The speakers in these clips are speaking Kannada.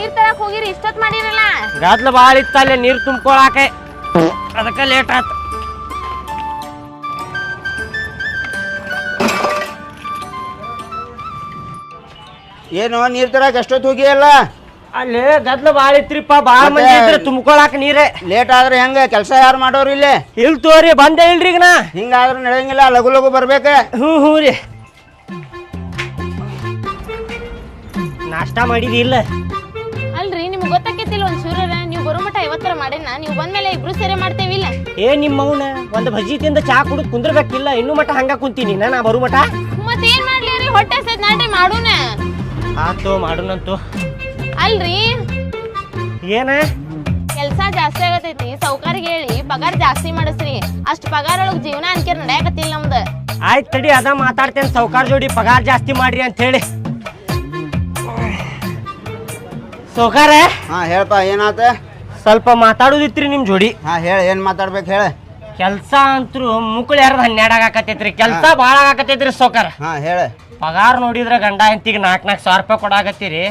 ನೀರ್ ತರಕ್ ಹೋಗಿರಿ ಇಷ್ಟೊತ್ ಮಾಡಿರಲ್ಲ ಗದ್ಲ ಬಾಳ ಇತ್ತ ಅಲ್ಲಿ ನೀರ್ ತುಂಬ್ಕೊಳಾಕೆ ಅದಕ್ಕ ಲೇಟ್ ಆತ ಏನು ನೀರ್ ತರಕ್ ಎಷ್ಟೊತ್ತು ಹೋಗಿಯಲ್ಲ ಅಲ್ಲಿ ಗದ್ಲ ಬಾಳ ಇತ್ರಿಪ್ಪ ಬಾಳ ಮಂದಿ ಇದ್ರೆ ತುಂಬ್ಕೊಳಾಕ ನೀರೇ ಲೇಟ್ ಆದ್ರೆ ಹೆಂಗ ಕೆಲಸ ಯಾರು ಮಾಡೋರು ಇಲ್ಲಿ ಇಲ್ ತೋರಿ ಬಂದೆ ಇಲ್ರಿ ಈಗ ನಾ ಹಿಂಗಾದ್ರೆ ನಡೆಯಂಗಿಲ್ಲ ಲಘು ಲಘು ಬರ್ಬೇಕ ಹ್ಞೂ ರೀ ನಾಷ್ಟ ಮಾಡಿದಿ ಇಲ್ಲ ಅಲ್ರಿ ನಿಮ್ಗೆ ಗೊತ್ತಾಕೈತಿಲ್ಲ ಒಂದ್ ಸೂರ್ಯ ನೀವು ಬರೋ ಮಟ 50 ಮಾಡೇನ ನೀವು ಬಂದ್ಮೇಲೆ ಇಬ್ರು ಸೇರೆ ಮಾಡ್ತೇವಿಲ್ಲ ನಿಮ್ಮ ಮೌನ ಒಂದ್ ಭಜಿ ತಿಂದ ಚಾ ಕುಡಿದು ಕುಂದ್ರಬೇಕಿಲ್ಲ ಇನ್ನೂ ಮಟ ಹಂಗ ಕುಂತೀನಿ ನಾ ಬರು ಮಟ ಮತ್ತೇನ್ ಮಾಡ್ಲಿ ಹೊಟ್ಟೆ ಸದ್ ನಾಟಿ ಮಾಡೋಣ ಆತು ಮಾಡೋಣಂತು ಅಲ್ರಿ ಏನ ಕೆಲ್ಸ ಜಾಸ್ತಿ ಆಗತೈತಿ ಸೌಕಾರಿಗೆ ಹೇಳಿ ಪಗಾರ ಜಾಸ್ತಿ ಮಾಡಿಸ್ರಿ ಅಷ್ಟ್ ಪಗಾರ ಒಳಗ್ ಜೀವನ ಅನ್ಕೇರ್ ನಡೆಯಕತ್ತಿಲ್ಲ ನಮ್ದು ಆಯ್ತು ತಡಿ ಅದ ಮಾತಾಡ್ತೇನೆ ಸೌಕಾರ ಜೋಡಿ ಪಗಾರ ಜಾಸ್ತಿ ಮಾಡ್ರಿ ಅಂತ ಹೇಳಿ ಸೌಕಾರ ಹಾ ಹೇಳ್ಪ ಏನಾತ ಸ್ವಲ್ಪ ಮಾತಾಡೋದಿತ್ರಿ ನಿಮ್ ಜೋಡಿ ಹಾ ಹೇಳ ಏನ್ ಮಾತಾಡ್ಬೇಕು ಹೇಳ ಕೆಲ್ಸ ಅಂತೂ ಮುಕ್ಳು ಯಾರ್ದು 12 ಆಗಾಕತೈತ್ರಿ ಕೆಲ್ಸ ಭಾಳ ಆಗಾಕತೈತ್ರಿ ಸೌಕಾರ ಹಾ ಹೇಳ ಪಗಾರ ನೋಡಿದ್ರೆ ಗಂಡ ಹೆಂಡತಿಗೆ 4,000 ರೂಪಾಯಿ ಕೊಡಾಕತ್ತೀರಿ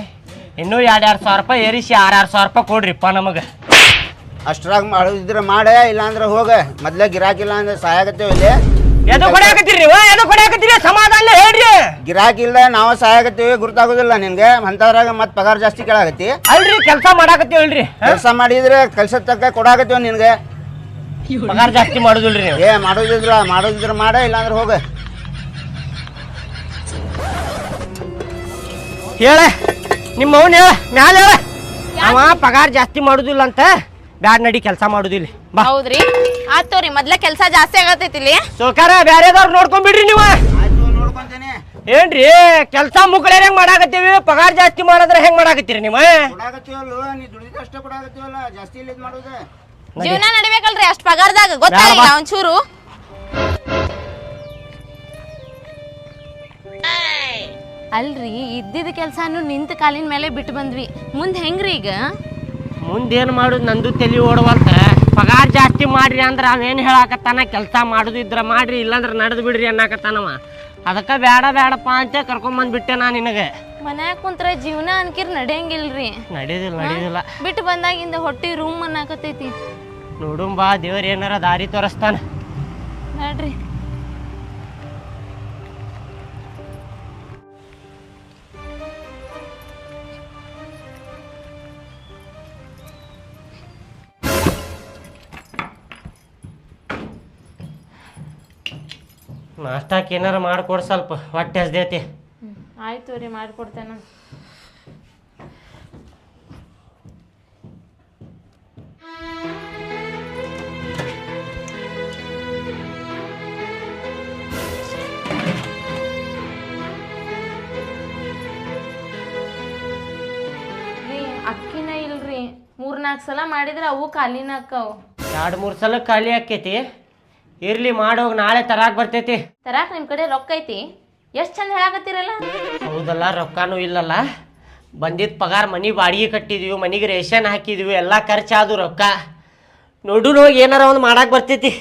ಇನ್ನೂ 2,000 ರೂಪಾಯಿ ಏರಿಸಿ 6,000 ರೂಪಾಯಿ ಕೊಡ್ರಿಪ್ಪ ನಮಗೆ ಅಷ್ಟ್ರಾಗ ಮಾಡೋದಿದ್ರೆ ಮಾಡೆ ಇಲ್ಲಾಂದ್ರೆ ಹೋಗ ಮೊದ್ಲೇ ಗಿರಾಕಿಲ್ಲ ಅಂದ್ರೆ ಸಹಾಯಕತ್ತೇವ ಇಲ್ಲಿ ಎದು ಕೊಡಾಕತ್ತೀರಿ ನೀವು ಎದು ಕೊಡಾಕತ್ತೀರಿ ಸಮಾಧಾನ ಹೇಳ್ರಿ ಗಿರಾಕಿ ಇಲ್ಲ ನಾವು ಸಹಾಯಕತ್ತೇವಿ ಗುರ್ತಾಗೋದಿಲ್ಲ ನಿನ್ಗೆ ಅಂತದ್ರಾಗ ಮತ್ ಪಗಾರ ಜಾಸ್ತಿ ಕೇಳಾಕತ್ತಿ ಅಲ್ರಿ ಕೆಲಸ ಮಾಡಾಕತ್ತೀವಲ್ರಿ ಕೆಲಸ ಮಾಡಿದ್ರೆ ಕೆಲ್ಸದ ತಕ್ಕ ಕೊಡಾಕತ್ತೇವ ನಿನ್ಗೆ ಪಗಾರ ಜಾಸ್ತಿ ಮಾಡುದಿಲ್ರಿ ನೀವು ಮಾಡೋದಿದ್ರ ಮಾಡ ಇಲ್ಲಾಂದ್ರೆ ಹೋಗ ಹೇಳ ನಿಮ್ಮ ಅವನ್ ಹೇಳ ಮ್ಯಾಲ ಹೇಳ ಅವ ಪಗಾರ ಜಾಸ್ತಿ ಮಾಡುದಿಲ್ಲ ಅಂತ ಬ್ಯಾಡ್ ನಡಿ ಕೆಲಸ ಮಾಡುದಿಲ್ಲ ಬಾ ಹೌದ್ರಿ ಆತೋರಿ ಮೊದ್ಲ ಕೆಲ್ಸ ಜಾಸ್ತಿ ಆಗತೈತಿಲಿ ಸೋಕಾರ ಬ್ಯಾರೆದವ್ರು ನೋಡ್ಕೊಂಡ್ಬಿಡ್ರಿ ನೀವು ನೋಡ್ಕೊಂತೇನೆ ಏನ್ರಿ ಕೆಲಸ ಮುಕ್ಳೇ ಹೆಂಗ್ ಮಾಡಾಕತ್ತೀವಿ ಪಗಾರ ಜಾಸ್ತಿ ಮಾಡಿದ್ರೆ ಹೆಂಗ್ ಮಾಡಾಕತ್ತೀರಿ ನೀವು ಕೊಡಾಕತ್ತೀವಲ್ಲ ನೀ ದುಡಿದಷ್ಟ ಕೊಡಾಕತ್ತೀವಲ್ಲ ಜಾಸ್ತಿ ಇಲ್ಲ ಮಾಡೋದು ಜೀವನ ನಡಿಬೇಕಲ್ರಿ ಅಷ್ಟ್ ಪಗಾರದಾಗ ಗೊತ್ತಾಗಿಲ್ಲ ಒಂಚೂರು ಅಲ್ರಿ ಇದ್ದಿದ್ದ ಕೆಲ್ಸಾನು ನಿಂತ ಕಾಲಿನ ಮೇಲೆ ಬಿಟ್ಟು ಬಂದ್ವಿ ಮುಂದ್ ಹೆಂಗ್ರಿ ಈಗ ಮುಂದೇನು ಮಾಡುದು ನಂದು ತಲೆ ಓಡುವಂತ ಪಗಾರ ಜಾಸ್ತಿ ಮಾಡ್ರಿ ಅಂದ್ರೆ ಅವೇನು ಹೇಳಾಕತ್ತಾನ ಕೆಲಸ ಮಾಡುದಿದ್ರ ಮಾಡ್ರಿ ಇಲ್ಲಾಂದ್ರೆ ನಡೆದು ಬಿಡ್ರಿ ಅನ್ನಕತ್ತಾನವ ಅದಕ್ಕೆ ಬೇಡಪ್ಪ ಅಂತ ಕರ್ಕೊಂಬಂದ್ಬಿಟ್ಟೆ ನಾ ನಿನಗೆ ಮನ್ಯಾಗ ಕುಂತ್ರ ಜೀವನ ಅನ್ಕಿರ್ ನಡೆಯಂಗಿಲ್ರಿ ನಡೆಯುದಿಲ್ಲ ಬಿಟ್ಟು ಬಂದಾಗಿಂದ ಹೊಟ್ಟಿ ರೂಮ್ ಅನ್ನಕತೈತಿ ನೋಡುಂಬಾ ದೇವ್ರ ಏನಾರ ದಾರಿ ತೋರಿಸ್ತಾನ ನೋಡ್ರಿ ನಾಷ್ಟಾಕ್ ಏನಾರ ಮಾಡ್ಕೊಡ್ ಸ್ವಲ್ಪ ಹೊಟ್ಟೆ ಹಸ್ದೈತಿ ಆಯ್ತು ರೀ ಮಾಡ್ಕೊಡ್ತೇನೆ ಅಕ್ಕಿನ ಇಲ್ರಿ 3-4 ಸಲ ಮಾಡಿದ್ರೆ ಅವು ಖಾಲಿನ ಅಕ್ಕವು 2-3 ಸಲ ಖಾಲಿ ಆಕೈತಿ ಇರ್ಲಿ ಮಾಡೋಗಿ ನಾಳೆ ತರಾಕ್ ಬರ್ತೈತಿ ತರಾಕ್ ನಿಮ್ ಕಡೆ ರೊಕ್ಕ ಐತಿ ಎಷ್ಟ್ ಚಂದ ಹೇಳಾಕತ್ತೀರಲ್ಲ ಹೌದಲ್ಲ ರೊಕ್ಕನೂ ಇಲ್ಲಲ್ಲ ಬಂದಿದ್ದ ಪಗಾರ ಮನೆ ಬಾಡಿಗೆ ಕಟ್ಟಿದ್ವಿ ಮನೆಗೆ ರೇಷನ್ ಹಾಕಿದ್ವಿ ಎಲ್ಲ ಖರ್ಚಾದು ರೊಕ್ಕ ನೋಡು ಹೋಗಿ ಏನಾರ ಒಂದು ಮಾಡಾಕ್ ಬರ್ತೈತಿ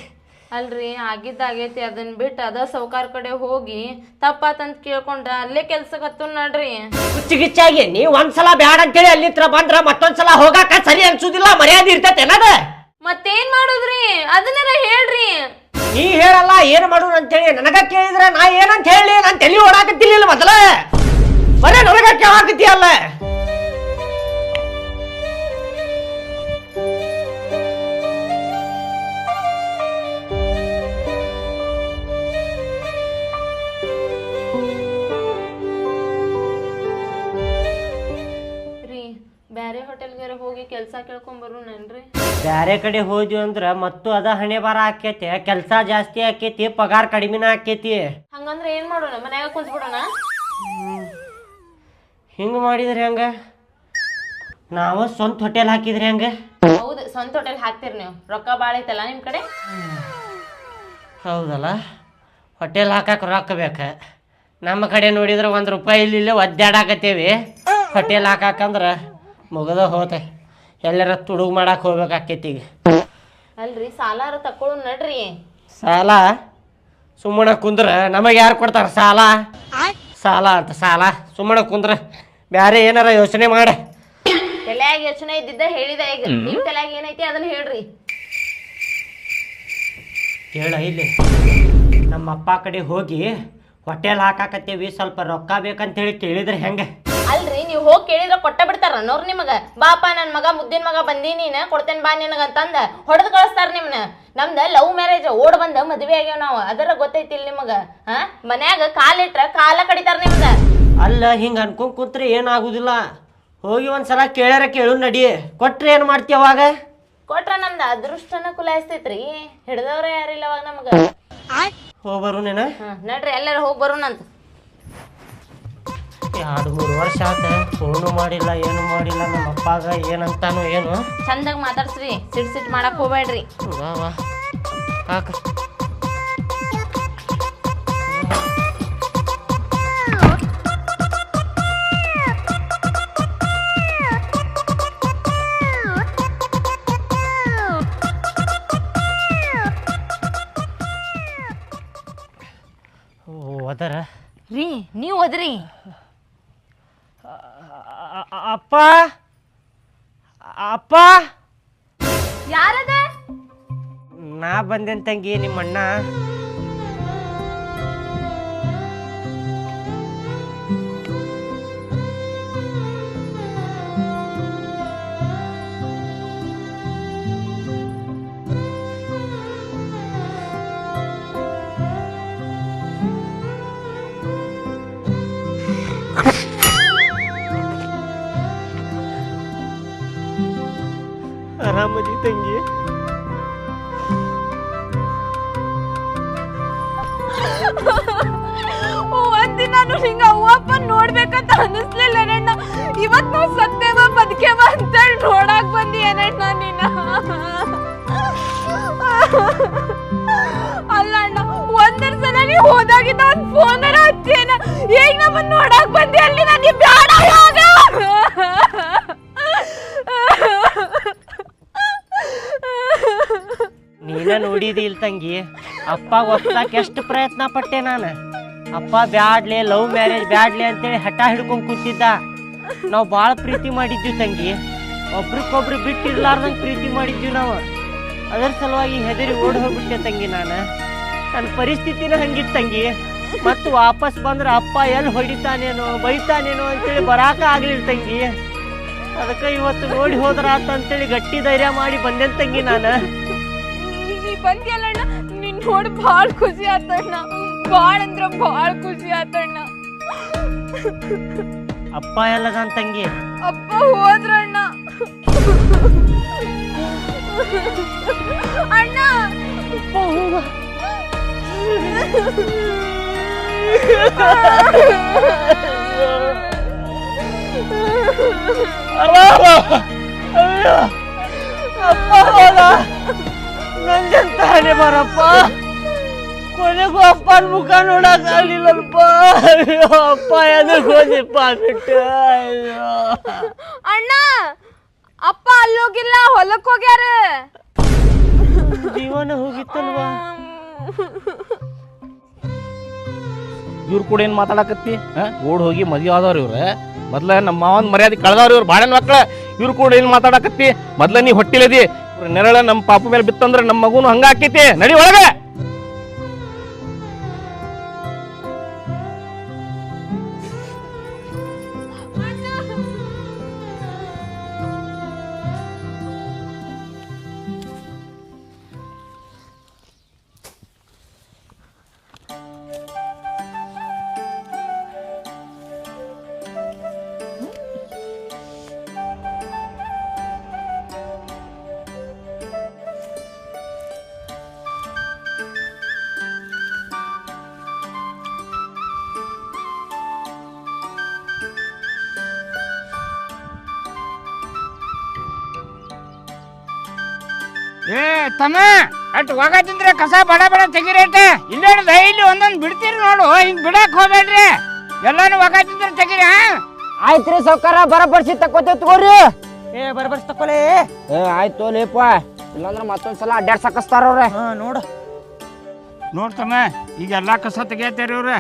ಅಲ್ರಿ ಆಗಿದ್ದಾಗೈತಿ ಅದನ್ನ ಬಿಟ್ಟು ಅದ ಸೌಕಾರ ಕಡೆ ಹೋಗಿ ತಪ್ಪಾತಂತ ಕೇಳ್ಕೊಂಡ್ರ ಅಲ್ಲೇ ಕೆಲ್ಸಕ್ಕೆ ಹತ್ತು ನಡ್ರಿ ಹುಚ್ಚಿಗಿಚ್ಚಾಗಿ ನೀ ಒಂದ್ಸಲ ಬ್ಯಾಡ ಅಂತೇಳಿ ಅಲ್ಲಿತ್ರ ಬಂದ್ರ ಮತ್ತೊಂದ್ಸಲ ಹೋಗಾಕ ಸರಿ ಅನ್ಸುದಿಲ್ಲ ಮರ್ಯಾದೆ ಇರ್ತೈತೆ ಏನದ ಮತ್ತೇನ್ ಮಾಡುದ್ರಿ ಅದನ್ನಾರ ಹೇಳ್ರಿ ನೀ ಹೇಳಲ್ಲ ಏನ್ ಮಾಡೋಣ ಅಂತೇಳಿ ನನಗ ಕೇಳಿದ್ರ ನಾ ಏನಂತ ಹೇಳಿ ನಾನು ತಲೆ ಓಡಾಕತ್ತಿಲ್ಲ ಮೊದಲ ಬರೇ ನನಗ ಕೇಳಾಕತ್ತೀಯಲ್ಲ ಬ್ಯಾರೆ ಹೋಟೆಲ್ಗಾರ ಹೋಗಿ ಕೆಲ್ಸ ಕೇಳ್ಕೊಂಡ್ ಬರೋಣನ್ರಿ ಬ್ಯಾರೆ ಕಡೆ ಹೋದ್ವಿ ಅಂದ್ರ ಮತ್ತು ಅದ ಹಣೆ ಬರ ಆಕೇತಿ ಕೆಲ್ಸ ಜಾಸ್ತಿ ಆಕೇತಿ ಪಗಾರ ಕಡಿಮೆನ ಆಕೇತಿ ಹಂಗಂದ್ರ ಏನ್ ಮಾಡೋಣ ಮನ್ಯಾಗ ಕುಂತ್ ಬಿಡೋಣ ಹಿಂಗ ಮಾಡಿದ್ರಿ ಹಂಗ ನಾವು ಸ್ವಂತ ಹೋಟೆಲ್ ಹಾಕಿದ್ರಿ ಹಂಗ ಹೌದು ಸ್ವಂತ ಹೋಟೆಲ್ ಹಾಕ್ತಿರಿ ನೀವು ರೊಕ್ಕ ಬಾಳ ಐತಲ್ಲ ನಿಮ್ ಕಡೆ ಹೌದಲ್ಲ ಹೋಟೆಲ್ ಹಾಕಕ್ಕೆ ರೊಕ್ಕ ಬೇಕ ನಮ್ಮ ಕಡೆ ನೋಡಿದ್ರೆ 1 ರೂಪಾಯಿ ಇಲ್ಲಿ ಒದ್ದಾಡಾಕತ್ತೇವಿ ಹೋಟೆಲ್ ಹಾಕಂದ್ರೆ ಮುಗದ ಹೋತೆ ಎಲ್ಲರ ತುಡುಗು ಮಾಡಕ್ಕೆ ಹೋಗ್ಬೇಕಾಕೈತಿ ಈಗ ಅಲ್ರಿ ಸಾಲಾರ ತಕೊಳ್ಳು ನಡ್ರಿ ಸಾಲ ಸುಮ್ಮನೆ ಕುಂದ್ರ ನಮಗೆ ಯಾರು ಕೊಡ್ತಾರ ಸಾಲ ಅಂತ ಸಾಲ ಸುಮ್ಮನೆ ಕುಂದ್ರ ಬ್ಯಾರೆ ಏನಾರ ಯೋಚನೆ ಮಾಡ ತಲೆಯಾಗ ಯೋಚನೆ ಇದ್ದಿದ್ದ ಹೇಳಿದೆ. ಈಗ ನಿಮ್ ತಲೆಯಾಗ ಏನೈತಿ ಅದನ್ನ ಹೇಳ್ರಿ. ಕೇಳ ಇಲ್ಲಿ ನಮ್ಮ ಅಪ್ಪ ಕಡೆ ಹೋಗಿ ಹೋಟೆಲ್ ಹಾಕಾಕತ್ತೀವಿ, ಸ್ವಲ್ಪ ರೊಕ್ಕ ಬೇಕಂತೇಳಿ ಕೇಳಿದ್ರೆ ಹೆಂಗೆ? ಅಲ್ರಿ ನೀವು ಹೋಗಿ ಕೇಳಿದ್ರ ಕೊಟ್ಟ ಬಿಡ್ತಾರ ನೋರ್ ನಿಮಗ. ಬಾಪ ನನ್ ಮಗ ಮುದ್ದಿನ ಮಗ ಬಂದಿ ನೀನ್ ಕೊಡ್ತೇನೆ ಬಾ ನಿನಗ ಅಂತಂದ ಹೊಡೆದ್ ಕಳಿಸ್ತಾರ ನಿಮ್ನ. ನಮ್ದ ಲವ್ ಮ್ಯಾರೇಜ್ ಓಡ್ ಬಂದ ಮದ್ವೆ ಆಗ್ಯಾವ ನಾವು, ಅದರ ಗೊತ್ತೈತಿಲ್ ನಿಮಗ? ಮನ್ಯಾಗ ಕಾಲಿಟ್ರ ಕಾಲ ಕಡಿತಾರ ನಿಮ್ಗ. ಅಲ್ಲ ಹಿಂಗ ಅನ್ಕೊಂಡ್ ಕೂತ್ರೆ ಏನಾಗುದಿಲ್ಲ. ಹೋಗಿ ಒಂದ್ಸಲ ಕೇಳ್ಯಾರ ಕೇಳು ನಡಿ. ಕೊಟ್ರೆ ಏನ್ ಮಾಡ್ತಿ ಅವಾಗ? ಕೊಟ್ರ ನಮ್ದ ಅದೃಷ್ಟನ ಕುಲಾಯಿಸ್ತೈತ್ರಿ. ಹಿಡ್ದವ್ರ ಯಾರಿಲ್ಲ ಅವಾಗ ನಮಗ. ಹೋಗ್ಬರು ನೀನ. ನಡ್ರಿ ಎಲ್ಲಾರ ಹೋಗಿ ಬರೋಣಂತ. 2-3 ವರ್ಷ ಆತ, ಫೋನು ಮಾಡಿಲ್ಲ ಏನು ಮಾಡಿಲ್ಲ. ನಮ್ಮ ಅಪ್ಪಾಗ ಏನಂತಾನು ಏನು? ಚಂದಾಗ ಮಾತಾಡ್ಸ್ರಿ, ಸಿಟ್ ಮಾಡಕ್ ಹೋಗ್ಬೇಡ್ರಿ. ಹಾಕ ಅದರ ರೀ ನೀವು ಅದ್ರಿ. ಅಪ್ಪ ಅಪ್ಪ ಯಾರದ? ನಾ ಬಂದೇನ್ ತಂಗಿ, ನಿಮ್ಮಣ್ಣ. ಆರಾಮದಿ ತಂಗಿ? ಒಂದಿನಾನು ಹಿಂಗ ಅವ್ವಪ್ಪ ನೋಡ್ಬೇಕಂತ ಅನಿಸ್ಲಿಲ್ಲ ಅಣ್ಣ. ಇವತ್ ನಾವು ಸತ್ತೇವ ಬದುಕೇವ ಅಂತೇಳಿ ನೋಡಾಕ್ ಬಂದಿ ಏನಣ್ಣ ನೀನ? ಅಲ್ಲ ಅಣ್ಣ, ಒಂದರ ಸಲ ನೀ ಹೋದಾಗಿದ್ದ ಒಂದ್ ಫೋನರ ಹಚ್ಚೇನ. ಈಗ ನಮ್ಮನ್ನ ನೋಡಾಕ್ ಬಂದಿ ಅಲ್ಲಿ ನನಗೆ ಬ್ಯಾಡ. ನೀನ ನೋಡಿದಿ ಇಲ್ ತಂಗಿ, ಅಪ್ಪ ಒಪ್ಸಾಕ ಎಷ್ಟು ಪ್ರಯತ್ನ ಪಟ್ಟೆ ನಾನು. ಅಪ್ಪ ಬ್ಯಾಡ್ಲೆ, ಲವ್ ಮ್ಯಾರೇಜ್ ಬ್ಯಾಡ್ಲೆ ಅಂತೇಳಿ ಹಠ ಹಿಡ್ಕೊಂಡ್ ಕೂತಿದ್ದ. ನಾವು ಭಾಳ ಪ್ರೀತಿ ಮಾಡಿದ್ವಿ ತಂಗಿ, ಒಬ್ರಿಗೊಬ್ರು ಬಿಟ್ಟಿರ್ಲಾರ್ದಂಗೆ ಪ್ರೀತಿ ಮಾಡಿದ್ವಿ ನಾವು. ಅದರ ಸಲುವಾಗಿ ಹೆದರಿ ಓಡ್ ಹೋಗ್ಬಿಟ್ಟೆ ತಂಗಿ ನಾನು. ನನ್ನ ಪರಿಸ್ಥಿತಿನ ಹಂಗಿತ್ತು ತಂಗಿ. ಮತ್ತು ವಾಪಸ್ ಬಂದ್ರೆ ಅಪ್ಪ ಎಲ್ಲಿ ಹೊಡಿತಾನೇನೋ ಬೈತಾನೇನೋ ಅಂತೇಳಿ ಬರಾಕ ಆಗ್ಲಿಲ್ಲ ತಂಗಿ. ಅದಕ್ಕೆ ಇವತ್ತು ನೋಡಿ ಹೋದ್ರಾತ ಅಂತೇಳಿ ಗಟ್ಟಿ ಧೈರ್ಯ ಮಾಡಿ ಬಂದೆನ್ ತಂಗಿ ನಾನು. ನೀ ಬಂದಿಯಲ್ಲಣ್ಣ, ನಿನ್ ನೋಡಿ ಭಾಳ ಖುಷಿ ಆತಣ್ಣ. ಭಾಳ ಅಂದ್ರ ಭಾಳ ಖುಷಿ ಆತಣ್ಣ. ಅಪ್ಪ ಎಲ್ಲದಾನ್ ತಂಗಿ? ಅಪ್ಪ ಹೋದ್ರಣ್ಣ. ಅಣ್ಣ ಅಪ್ಪ ಹೋದ, ನಂಜಂತಾನೆ ಬರಪ್ಪ. ಕೊನೆಗೂ ಅಪ್ಪನ ಮುಖ ನೋಡಕ್ ಆಗ್ಲಿಲ್ಲಲ್ಪ. ಅಪ್ಪ ಎದಕ್ ಹೋದಿಪ್ಪ ಬಿಟ್ಟು? ಅಣ್ಣ, ಅಪ್ಪ ಅಲ್ಲೋಗಿಲ್ಲ, ಹೊಲಕ್ ಹೋಗ್ಯಾರ. ಜೀವನ ಹೋಗಿತ್ತಲ್ವಾ? ಇವ್ರು ಕೂಡ ಏನ್ ಮಾತಾಡಕತ್ತಿ? ಓಡ್ ಹೋಗಿ ಮದ್ವೆ ಆದವ್ರ ಇವ್ರ. ಮೊದ್ಲ ನಮ್ಮ ಮಾವನ್ ಮರ್ಯಾದೆ ಕಳೆದವ್ರ ಇವ್ರು, ಬಾಳನ್ ಮಕ್ಳ. ಇವ್ರು ಕೂಡ ಏನ್ ಮಾತಾಡಕತ್ತಿ? ಮೊದ್ಲ ನೀ ಹೊಟ್ಟಿಲದಿ, ನೆರಳ ನಮ್ಮ ಪಾಪ ಮೇಲೆ ಬಿತ್ತಂದ್ರ ನಮ್ಮ ಮಗುನು ಹಂಗ ಆಕೈತಿ. ನಡಿ ಒಳಗೆ. ಏ ತಮ್ಮ, ಅಟ್ ಹೋಗತ್ತಿದ್ರೆ ಕಸ ಬಡ ಬಡ ತೆಗಿರೇಟ. ಇಲ್ಲೇ ಡೈಲಿ ಒಂದೊಂದು ಬಿಡ್ತೀರಿ ನೋಡು, ಹಿಂಗ್ ಬಿಡಕ್ ಹೋಗ್ಬೇಡ್ರಿ. ಎಲ್ಲಾನು ಹೋಗತ್ತಿದ್ರೆ ತೆಗಿರಿ. ಆಯ್ತ್ರಿ ಸೌಕಾರ, ಬರಬರ್ಸಿ ತಕ್ಕೋತೇವ್ ತಗೋರಿ. ಬರಬರ್ಸಿ ತಕ್ಕೊಲೆ. ಆಯ್ತು ಲೇಪ, ಇಲ್ಲಾಂದ್ರ ಮತ್ತೊಂದ್ಸಲ ಅಡ್ಡಾಡ್ ಸಾಕಸ್ತಾರ ಅವ್ರೆ. ನೋಡು ನೋಡ್ತಮ್ಮ, ಈಗ ಎಲ್ಲಾ ಕಸ ತೆಗಿಯತ್ತೀರಿ ಇವ್ರ.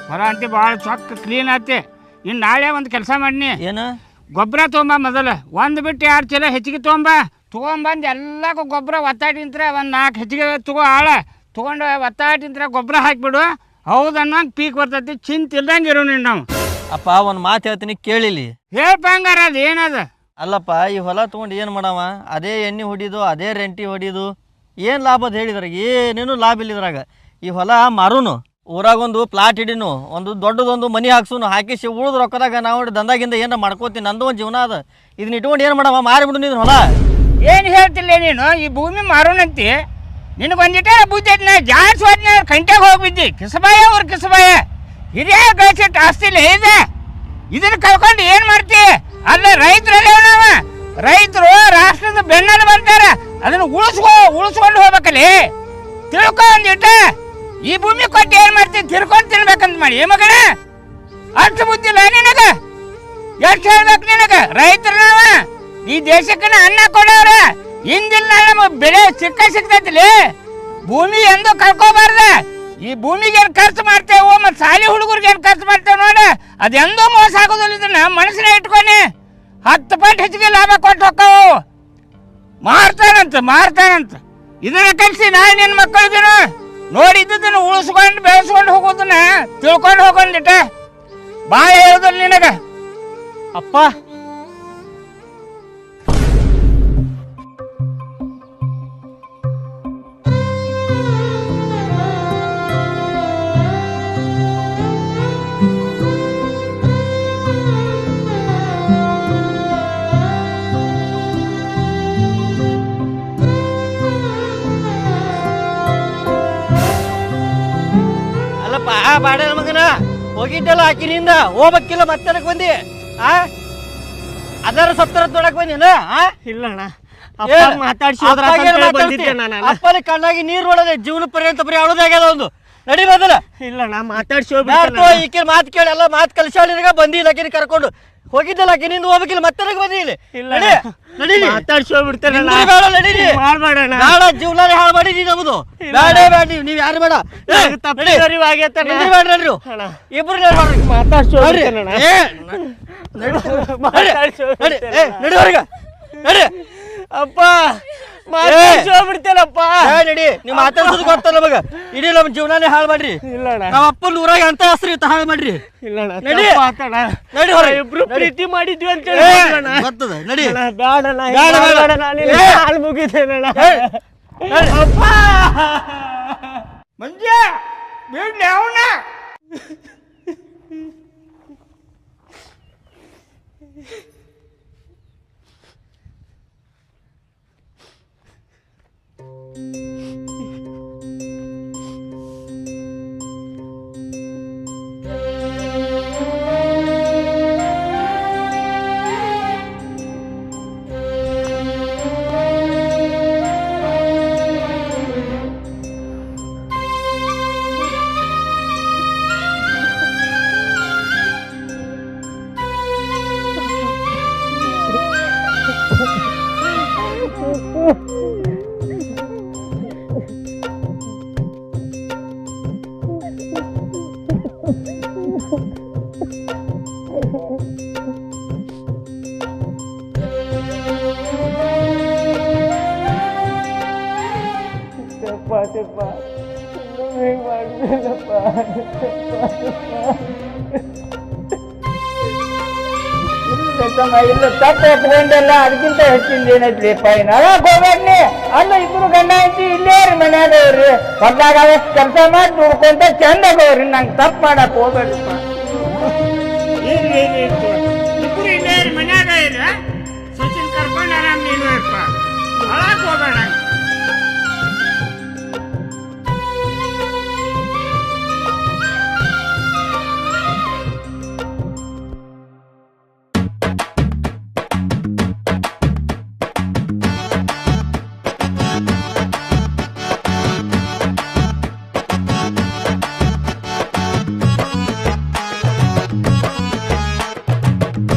ಹೊರ ಅಂತಿ ಭಾಳ ಚೊಕ್ಕ ಕ್ಲೀನ್ ಆತಿ. ಇನ್ನು ನಾಳೆ ಒಂದು ಕೆಲಸ ಮಾಡಿನಿ, ಏನು ಗೊಬ್ಬರ ತೊಗೊಂಬ ಮೊದಲು ಒಂದು ಬಿಟ್ಟು 2 ಚೀಲ ಹೆಚ್ಚಿಗೆ ತೊಗೊಂಬಂದು ಎಲ್ಲಕ್ಕೂ ಗೊಬ್ಬರ ಒತ್ತಾಟಿಂತ್ರ ಒಂದು 4 ಹೆಚ್ಚಿಗೆ ತಗೋ ತೊಗೊಂಡು ಒತ್ತಾಟಿಂತ್ರ ಗೊಬ್ಬರ ಹಾಕಿಬಿಡು. ಹೌದನ್ನಂಗೆ ಪೀಕ್ ಬರ್ತೈತಿ, ಚಿಂತೆ ಇಲ್ದಂಗೆ ಇರೋ ನೀನು. ನಾವು ಅಪ್ಪ ಒಂದು ಮಾತು ಹೇಳ್ತೀನಿ ಕೇಳಿಲಿ. ಹೇಳ್ಪ ಹಂಗಾರ ಅದು ಏನದ? ಅಲ್ಲಪ್ಪ ಈ ಹೊಲ ತೊಗೊಂಡು ಏನು ಮಾಡವ, ಅದೇ ಎಣ್ಣೆ ಹೊಡಿದು ಅದೇ ರೆಂಟಿ ಹೊಡಿದು ಏನು ಲಾಭ ಅದು ಹೇಳಿದ್ರಾಗ? ಏನೇನು ಲಾಭ ಇಲ್ಲಿದ್ರಾಗ. ಈ ಹೊಲ ಮಾರುನು, ಊರಾಗೊಂದು ಪ್ಲಾಟ್ ಹಿಡಿನು, ಒಂದು ದೊಡ್ಡದೊಂದು ಮನೆ ಹಾಕ್ಸುನು, ಹಾಕಿಸಿ ಉಳಿದ ರೊಕ್ಕದಾಗ ನಾವು ದಂದಾಗಿಂದ ಏನಾರ ಮಾಡ್ಕೋತೀನಿ. ನಂದು ಒಂದು ಜೀವನ ಅದ, ಇದನ್ನ ಇಟ್ಕೊಂಡು ಏನು ಮಾಡವ, ಮಾರಿಬಿಡು ನೀನು ಹೊಲ. ಏನು ಹೇಳ್ತಿಲ್ಲ ನೀನು? ಈ ಭೂಮಿ ಮಾರೋಣಂತಿ ನಿನಗೆ ಒಂದಿಟ್ಟೆ ಬುದ್ಧಿ ಐತಿ. ನಾ ಜಾಸ್ತಿ ಹೋದ್ನ ಕಂಟ್ಯಾಗ ಹೋಗ್ಬಿದ್ದಿ, ಕಿಸಬಾಯ ಅವ್ರ ಕಿಸಬಾಯ ಹಿರಿಯ ಗಳಿಸಿಟ್ಟು ಆಸ್ತಿಲ್ಲ ಇದೆ. ಇದನ್ನ ಕಳ್ಕೊಂಡು ಏನು ಮಾಡ್ತಿ? ಅಲ್ಲ ರೈತರಲ್ಲ ನಾವ, ರೈತರು ರಾಷ್ಟ್ರದ ಬೆನ್ನಲ್ಲಿ ಬರ್ತಾರೆ. ಅದನ್ನು ಉಳಿಸ್ಕೊಂಡು ಹೋಗ್ಬೇಕಲ್ಲಿ. ತಿಳ್ಕೊ ಒಂದಿಟ್ಟ. ಈ ಭೂಮಿ ಕೊಟ್ಟು ಏನು ಮಾಡ್ತಿ? ತಿರ್ಕೊಂಡು ತಿನ್ಬೇಕಂತ ಮಾಡಿ ಏ ಮಗನ? ಅಷ್ಟು ಬುದ್ಧಿಲ್ಲ ನಿನಗ? ಎಷ್ಟು ಹೇಳ್ಬೇಕು ನಿನಗ? ರೈತರು ನಾವ, ಈ ದೇಶಕ್ಕನ ಅನ್ನ ಕೊಡೋರ. ಹಿಂದಿಲ್ಲ ನಮಗೆ ಬೆಳೆ ಸಿಗ್ತೈತಿಲಿ. ಭೂಮಿ ಎಂದು ಕಳ್ಕೋಬಾರ್ದ. ಈ ಭೂಮಿಗೆ ಏನು ಖರ್ಚು ಮಾಡ್ತೇವೆ ಮತ್ತು ಶಾಲೆ ಹುಡುಗರಿಗೆ ಏನು ಖರ್ಚು ಮಾಡ್ತೇವೆ ನೋಡಿ, ಅದೆಂದೂ ಮೋಸ ಆಗೋದಿಲ್ಲ. ಇದನ್ನ ಮನಸ್ಸಿನ ಇಟ್ಕೊನಿ. 10 ಪಟ್ಟು ಹೆಚ್ಚಿಗೆ ಲಾಭ ಕೊಟ್ಟು ಹೋಕ್ಕವು. ಮಾರ್ತಾನಂತ ಇದನ್ನ ಕಲಿಸಿ ನಾನು ನಿನ್ನ ಮಕ್ಕಳಿದ್ದೀನು. ನೋಡಿದ್ದನ್ನು ಉಳಿಸ್ಕೊಂಡು ಬೆಳೆಸ್ಕೊಂಡು ಹೋಗೋದನ್ನ ತಿಳ್ಕೊಂಡು ಹೋಗೋದಿಟ್ಟ. ಬಾಯ್ ಹೇಳೋದಿಲ್ಲ ನಿನಗ. ಅಪ್ಪ ಅಲ್ಲಪ್ಪ ಬಾಡ ಮಗನ, ಹೋಗಿದ್ದಲ್ಲ ಆಕಿನಿಂದ ಹೋಗ್ಬೇಕಿಲ್ಲ ಮತ್ತೆ ಬಂದಿ. ಅದರ ಸತ್ತರ ನೋಡಕ್ ಬಂದಿನ? ಇಲ್ಲಣ್ಣ, ಅಪ್ಪ ಮಾತಾಡ್ಸಿ ಹೋದ್ರ ಅಂತ ಹೇಳಿ ಬಂದಿದ್ದೆ ನಾನು. ಅಪ್ಪನ ಕಣ್ಣಾಗಿ ನೀರು ನೋಡೋದೆ ಜೀವನ ಪರ್ಯಂತ ಬರೀ ಅಳೋದಾಗ್ಯದ ಒಂದು. ನಡಿ ಮೊದಲ. ಇಲ್ಲಣ್ಣ, ಮಾತಾಡ್ಸಿ ಹೋಗ್ಬಿಟ್ಟು ಈಕಿನ ಮಾತು ಕೇಳಿ ಎಲ್ಲ ಮಾತು ಕಲಿಸಾಳಿಗ ಬಂದಿಲ್ಲ. ಆಕಿನ ಕರ್ಕೊಂಡು ಹೋಗಿದ್ದಲ್ಲ, ಆಕಿನಿಂದ ಹೋಗ್ಬೇಕಿಲ್ಲ ಮತ್ತೆ ಬಂದಿ ಇಲ್ಲಿ. ನಡಿ ಮಾತಾಡ್ಸಿ ಹೋಗ್ಬಿಡ್ತೇನೆ. ನಡೀರಿ, ಮಾಡ್ಬೇಡಣ್ಣ, ಬೇಡ ಜೀವನ ಹಾಳು ಮಾಡಿದಿ ನಮ್ದು. ಬೇಡ ನೀವ್ ಯಾರು ಬೇಡ. ಇಬ್ರು ಮಾತಾಡ್ಸಿ ಹೋಗ್ಬಿಡ್ತೇನಣ್ಣ. ನಡಿ ಹೊರಗ ನಡಿ. ಅಪ್ಪ ಮಾತಾಡ್ಸಿ ಹೋಗ್ಬಿಡ್ತೇನಪ್ಪ. ನಡಿ, ನೀವು ಮಾತಾಡ್ಸೋದು ಗೊತ್ತ ನಮಗ. ಇಡೀ ನಮ್ಮ ಜೀವನಾನೇ ಹಾಳು ಮಾಡ್ರಿ. ಇಲ್ಲಣ್ಣ, ನಮ್ಮ ಅಪ್ಪನ ಊರಾಗ ಅಂತ ಹೆಸರು ಇತ್ತ ಹಾಳು ಮಾಡ್ರಿ. ಇಲ್ಲಣ್ಣ, ನಡಿ ನಡಿ ಹೊರ. ಇಬ್ರು ಪ್ರೀತಿ ಮಾಡಿದ್ವಿ ಅಂತ ಬರ್ತದ. ನಡಿ. ಬೇಡಣ್ಣ, ಹಾಲು ಮುಗಿತೇನಣ್ಣ. ಅಪ್ಪ ಮಂಜ ಬಿಡ್ಲಿ ಅವನ. ಇಲ್ಲ ತಪ್ಪು ಎತ್ಕೊಂಡೆಲ್ಲ ಅದಕ್ಕಿಂತ ಹೆಚ್ಚಿಂದ ಏನೈತ್ರಿ ಪೈನ ಹೋಗ್ಬೇಡ್ನಿ. ಅಲ್ಲ ಇಬ್ರು ಗಂಡ ಐತಿ ಇಲ್ಲೇ ರೀ ಮನ್ಯಾಗವ್ರಿ. ಹೊಲ್ದಾಗ ಕೆಲಸ ಮಾಡಿ ದುಡ್ಕೊಂತ ಚಂದ ಹೋಗ್ರಿ. ನಂಗೆ ತಪ್ಪು ಮಾಡಕ್ ಹೋಗ್ಬೇಡ್ರಿಪ್ಪ.